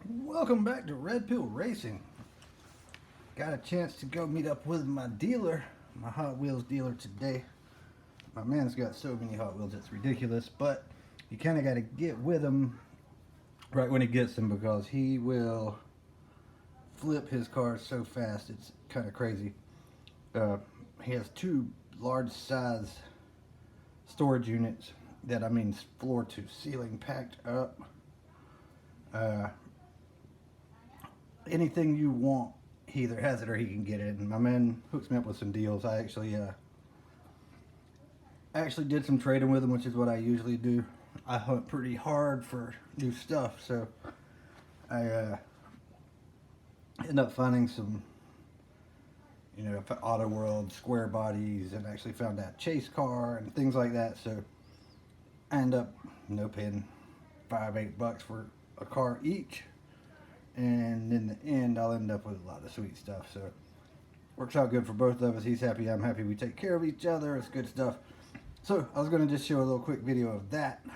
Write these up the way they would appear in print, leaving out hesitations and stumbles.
Welcome back to Red Pill Racing. Got a chance to go meet up with my dealer, my Hot Wheels dealer today. My man's got so many Hot Wheels, it's ridiculous, but you kind of got to get with him right when he gets them because he will flip his cars so fast, it's kind of crazy. He has two large size storage units that, I mean, floor to ceiling packed up. Anything you want, he either has it or he can get it. And my man hooks me up with some deals. I actually did some trading with him, which is what I usually do. I hunt pretty hard for new stuff, so I end up finding some, Auto World square bodies, and actually found that chase car and things like that. So I end up, paying $5-8 for a car each. And in the end, I'll end up with a lot of sweet stuff. So works out good for both of us. He's happy, I'm happy. We take care of each other. It's good stuff. So I was going to just show a little quick video of that,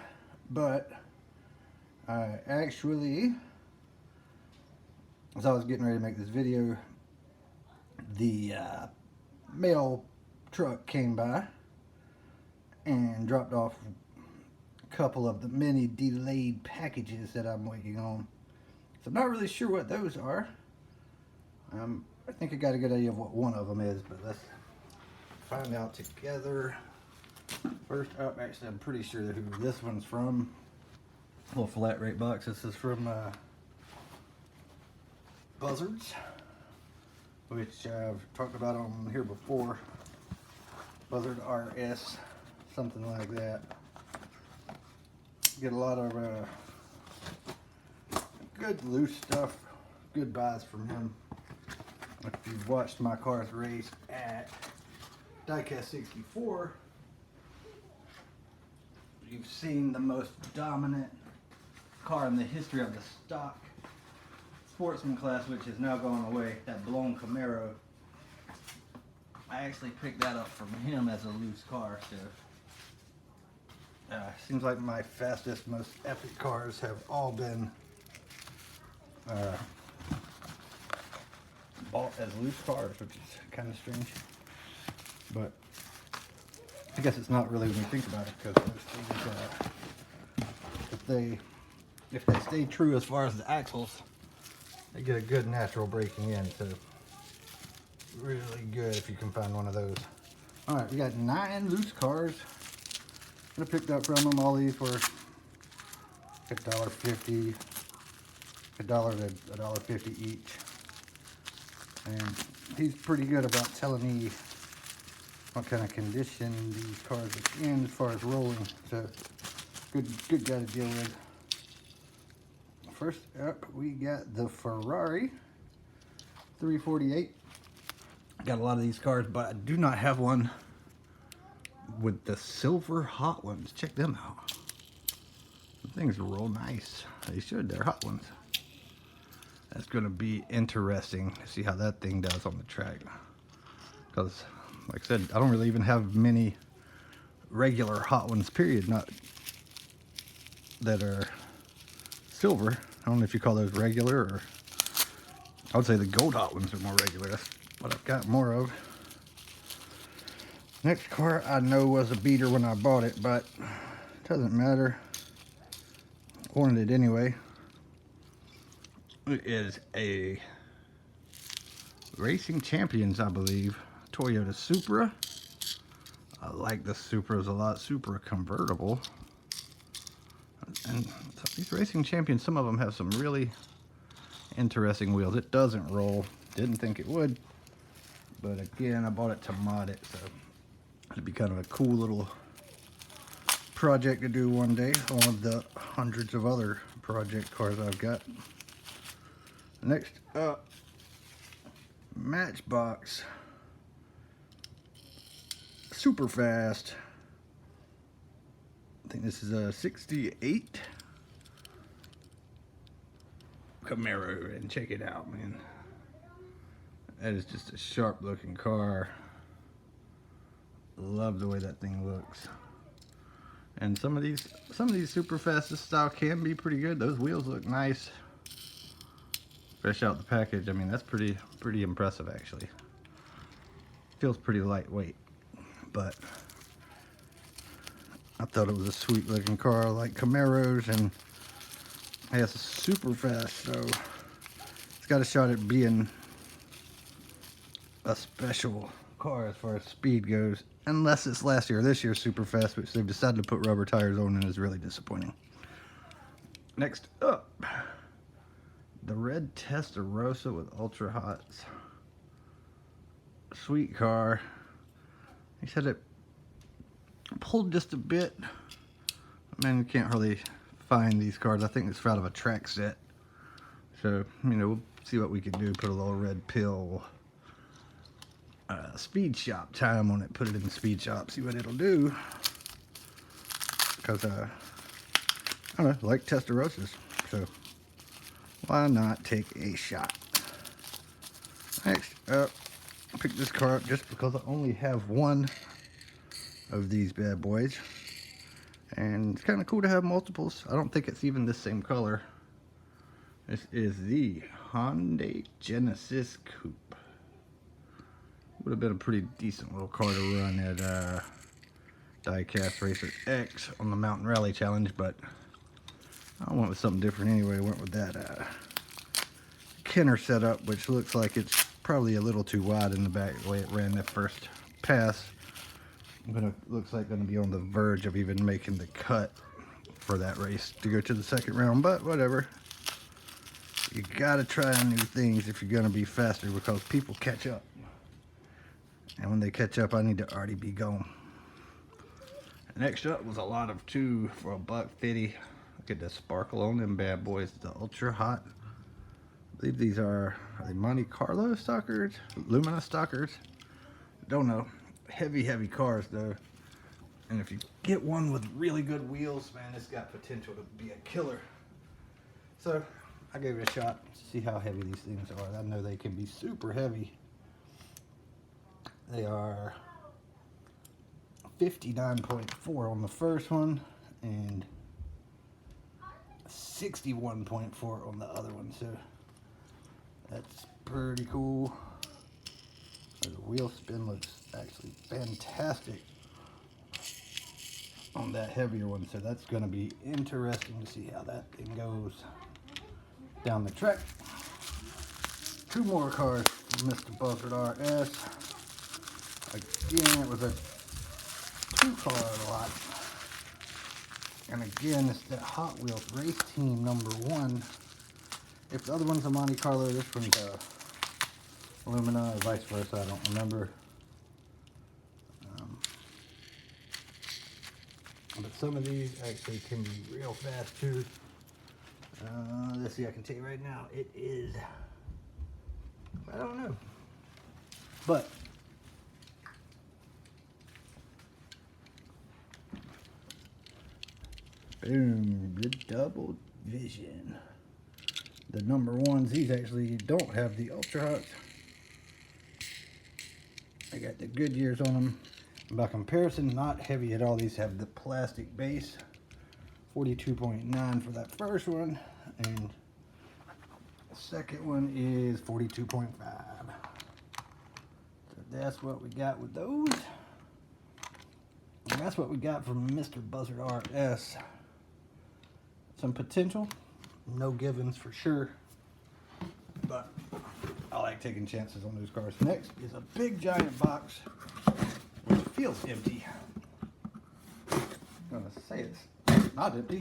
but I actually, as I was getting ready to make this video, the mail truck came by and dropped off a couple of the many delayed packages that I'm waiting on. So I'm not really sure what those are. I think I got a good idea of what one of them is, but let's find out together. First up, actually, I'm pretty sure who this one's from. A little flat rate box. This is from Buzzards, which I've talked about on here before. Buzzard RS, something like that. Get a lot of good loose stuff, good buys from him. If you've watched my cars race at Diecast 64, you've seen the most dominant car in the history of the stock sportsman class, which is now going away, that blown Camaro. I actually picked that up from him as a loose car, so seems like my fastest, most epic cars have all been bought as loose cars, which is kind of strange, but I guess it's not really when you think about it, because if they stay true as far as the axles, they get a good natural braking in, so really good if you can find one of those. All right, we got 9 loose cars that I picked up from them. All these were $1.50. $1 to $1.50 each, and he's pretty good about telling me what kind of condition these cars are in as far as rolling. So good guy to deal with. First up, we got the Ferrari 348. Got a lot of these cars, but I do not have one with the silver hot ones. Check them out. The things roll nice. They should. They're hot ones. That's going to be interesting to see how that thing does on the track. Because, like I said, I don't really even have many regular hot ones, period. Not that are silver. I don't know if you call those regular, or I would say the gold hot ones are more regular. That's what I've got more of. Next car I know was a beater when I bought it, but it doesn't matter. Wanted it anyway. It is a Racing Champions, I believe, Toyota Supra. I like the Supras a lot. Supra convertible. And these Racing Champions, some of them have some really interesting wheels. It doesn't roll. Didn't think it would. But again, I bought it to mod it, so it'd be kind of a cool little project to do one day. One of the hundreds of other project cars I've got. Next up, Matchbox Super Fast. I think this is a 68 Camaro, and check it out, man. That is just a sharp looking car. Love the way that thing looks. And some of these super fastest style can be pretty good. Those wheels look nice. Fresh out the package. I mean, that's pretty impressive actually. Feels pretty lightweight, but I thought it was a sweet looking car, like Camaros, and it's super fast, so it's got a shot at being a special car as far as speed goes, unless it's last year or this year's super fast, which they've decided to put rubber tires on and is really disappointing. Next up, the red Testarossa with ultra hots. Sweet car. He said it pulled just a bit. Man, you can't hardly find these cars. I think it's out of a track set. So, you know, we'll see what we can do. Put a little red pill speed shop time on it. Put it in the speed shop. See what it'll do. Because, I don't know, I like Testarossas. So, why not take a shot? Next up, I picked this car up just because I only have one of these bad boys. And it's kind of cool to have multiples. I don't think it's even the same color. This is the Hyundai Genesis Coupe. Would have been a pretty decent little car to run at Diecast Racer X on the Mountain Rally Challenge, but I went with something different anyway. I went with that Kenner setup, which looks like it's probably a little too wide in the back the way it ran that first pass. Looks like gonna be on the verge of even making the cut for that race to go to the second round, but whatever. You gotta try new things if you're gonna be faster, because people catch up. And when they catch up, I need to already be gone. Next up was a lot of 2 for $1.50. Look at the sparkle on them bad boys, the ultra hot. I believe these are they Monte Carlo Stalkers? Lumina Stalkers? Don't know. Heavy cars though. And if you get one with really good wheels, man, it's got potential to be a killer. So I gave it a shot to see how heavy these things are. I know they can be super heavy. They are 59.4 on the first one and 61.4 on the other one, so that's pretty cool. The wheel spin looks actually fantastic on that heavier one, so that's going to be interesting to see how that thing goes down the track. 2 more cars from Mr. Buzzard RS. Again, it was a 2-car lot. And again, it's that Hot Wheels race team #1. If the other one's a Monte Carlo, this one's a Lumina, or vice versa, I don't remember. But some of these actually can be real fast too. Let's see, I can tell you right now, it is, I don't know. But boom, the double vision. The #1s, these actually don't have the ultra hots. I got the Goodyears on them. By comparison, not heavy at all. These have the plastic base. 42.9 for that first one, and the second one is 42.5. So that's what we got with those. And that's what we got from Mr. Buzzard RS. Some potential, no givens for sure, but I like taking chances on those cars. Next is a big giant box, which feels empty. I'm gonna say it's not empty,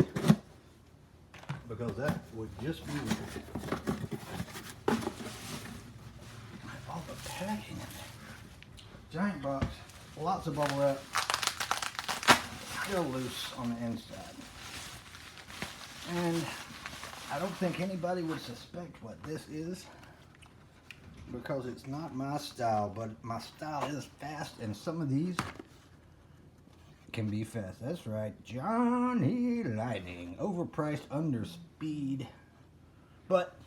because that would just be weird. All the packing in there. Giant box, lots of bubble wrap, still loose on the inside. And I don't think anybody would suspect what this is, because it's not my style, but my style is fast, and some of these can be fast. That's right, Johnny Lightning, overpriced, under speed. But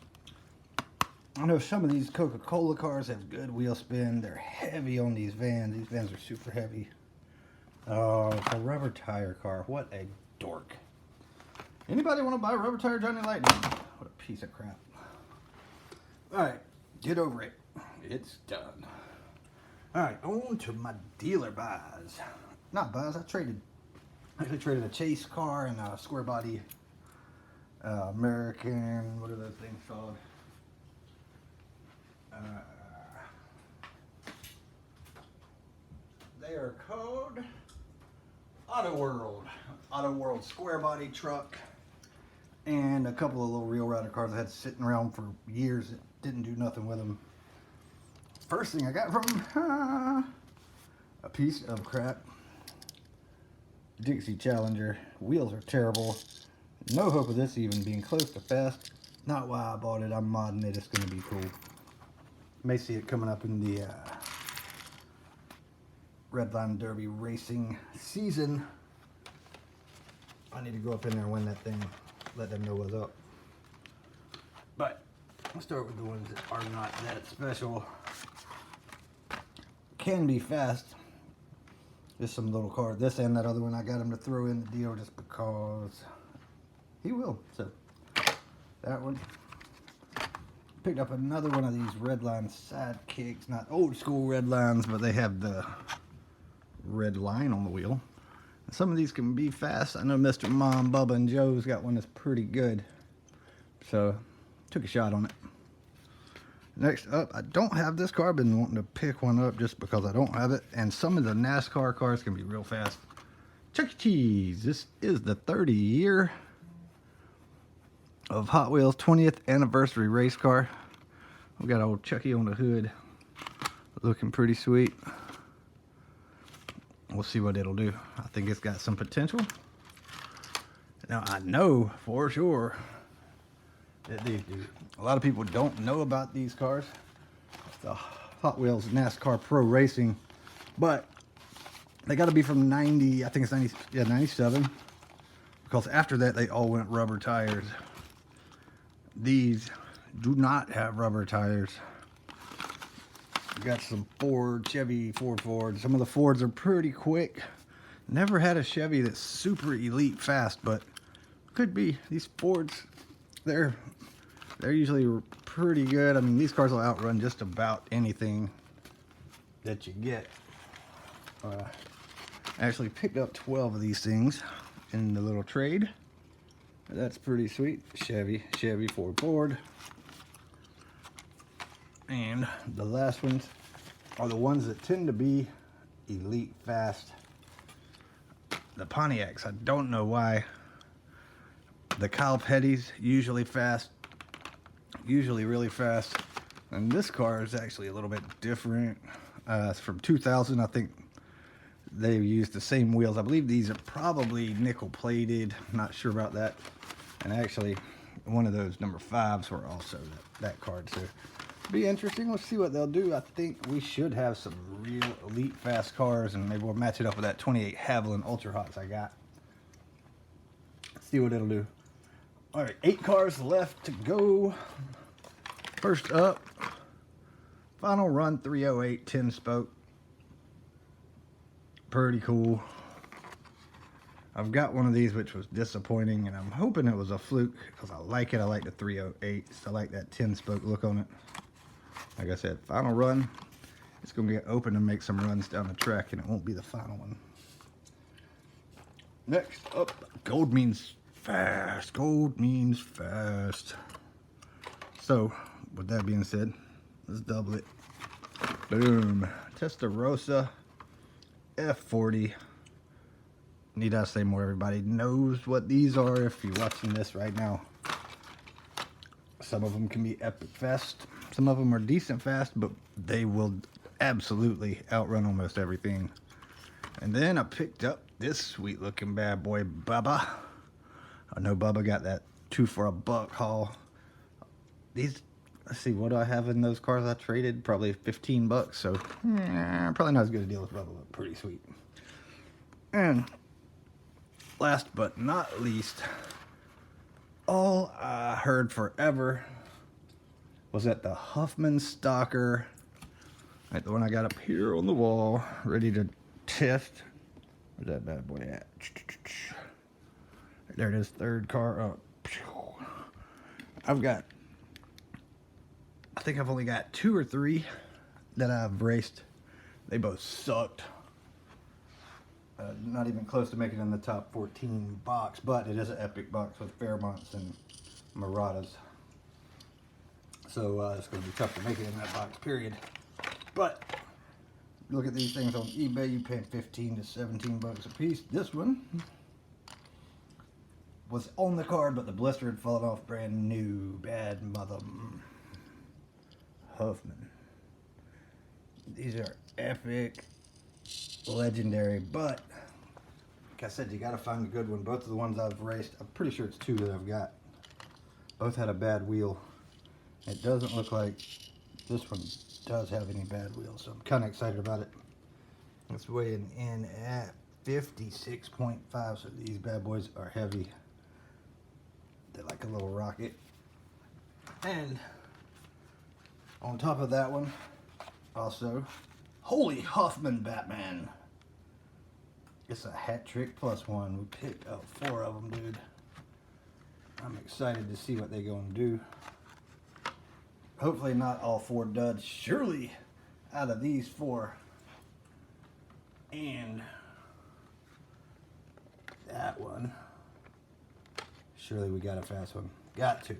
I know some of these Coca-Cola cars have good wheel spin. They're heavy on these vans. These vans are super heavy. Oh, it's a rubber tire car. What a dork. Anybody want to buy a rubber tire Johnny Lightning? What a piece of crap. Alright, get over it. It's done. Alright, on to my dealer buys. Not buys, I actually traded a chase car and a square body American, what are those things called? They are called Auto World square body truck, and a couple of little Real Rider cars I had sitting around for years that didn't do nothing with them. First thing I got from them, a piece of crap Dixie Challenger. Wheels are terrible. No hope of this even being close to fast. Not why I bought it. I'm modding it. It's going to be cool. May see it coming up in the Redline Derby racing season. I need to go up in there and win that thing. Let them know what's up. But I'll start with the ones that are not that special. Can be fast. Just some little car. This and that other one, I got him to throw in the deal just because he will. So that one. Picked up another one of these Redline sidekicks. Not old school Redlines, but they have the red line on the wheel. And some of these can be fast. I know Mr. Mom, Bubba, and Joe's got one that's pretty good. So took a shot on it. Next up, I don't have this car. I've been wanting to pick one up just because I don't have it. And some of the NASCAR cars can be real fast. Chucky Cheese. This is the 30 year of Hot Wheels 20th anniversary race car. We got old Chucky on the hood. Looking pretty sweet. We'll see what it'll do. I think it's got some potential. Now I know for sure that these do. A lot of people don't know about these cars. The Hot Wheels NASCAR Pro Racing, but they got to be from 90. I think it's 90. Yeah, 97. Because after that, they all went rubber tires. These do not have rubber tires. We got some Chevy Ford. Some of the Fords are pretty quick. Never had a Chevy that's super elite fast, but could be. These Fords, they're usually pretty good. I mean, these cars will outrun just about anything that you get. I actually picked up 12 of these things in the little trade. That's pretty sweet. Chevy, Ford. And the last ones are the ones that tend to be elite fast. The Pontiacs, I don't know why. The Kyle Petty's usually fast. Usually really fast. And this car is actually a little bit different. It's from 2000. I think they used the same wheels. I believe these are probably nickel plated. Not sure about that. And actually, one of those number 5s were also that card. So be interesting. Let's see what they'll do. I think we should have some real elite fast cars, and maybe we'll match it up with that 28 Haviland Ultra Hots I got. See what it'll do. All right, 8 cars left to go. First up, Final Run 308 10 spoke. Pretty cool. I've got one of these which was disappointing, and I'm hoping it was a fluke because I like it. I like the 308s. I like that 10 spoke look on it. Like I said, final run. It's going to get open and make some runs down the track, and it won't be the final one. Next up, gold means fast. Gold means fast. So, with that being said, let's double it. Boom. Rossa F40. Need I say more? Everybody knows what these are if you're watching this right now. Some of them can be epic fast. Some of them are decent fast, but they will absolutely outrun almost everything. And then I picked up this sweet looking bad boy, Bubba. I know Bubba got that 2 for a buck haul. These, let's see, what do I have in those cars I traded? Probably 15 bucks, so probably not as good a deal as Bubba, but pretty sweet. And last but not least, all I heard forever was that the Huffman Stalker, right, the one I got up here on the wall, ready to test. Where's that bad boy at? There it is, third car up. I've got I think I've only got 2 or 3 that I've raced. They both sucked. Not even close to making it in the top 14 box, but it is an epic box with Fairmonts and Muratas. So it's going to be tough to make it in that box, period. But look at these things on eBay. You pay 15 to 17 bucks a piece. This one was on the card, but the blister had fallen off. Brand new, bad mother. Huffman. These are epic, legendary, but like I said, you got to find a good one. Both of the ones I've raced, I'm pretty sure it's 2 that I've got. Both had a bad wheel. It doesn't look like this one does have any bad wheels, so I'm kind of excited about it. It's weighing in at 56.5, so these bad boys are heavy. They're like a little rocket. And on top of that one, also, holy Huffman Batman. It's a hat trick plus 1. We picked up 4 of them, dude. I'm excited to see what they're going to do. Hopefully not all 4 duds. Surely out of these 4 and that one, surely we got a fast one. Got to.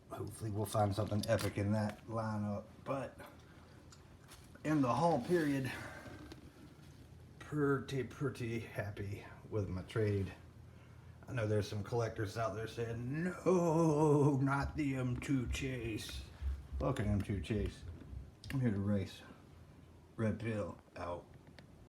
Hopefully we'll find something epic in that lineup. But in the haul period, pretty happy with my trade. I know there's some collectors out there saying, no, not the M2 Chase. Fucking M2 Chase. I'm here to race. Red pill out.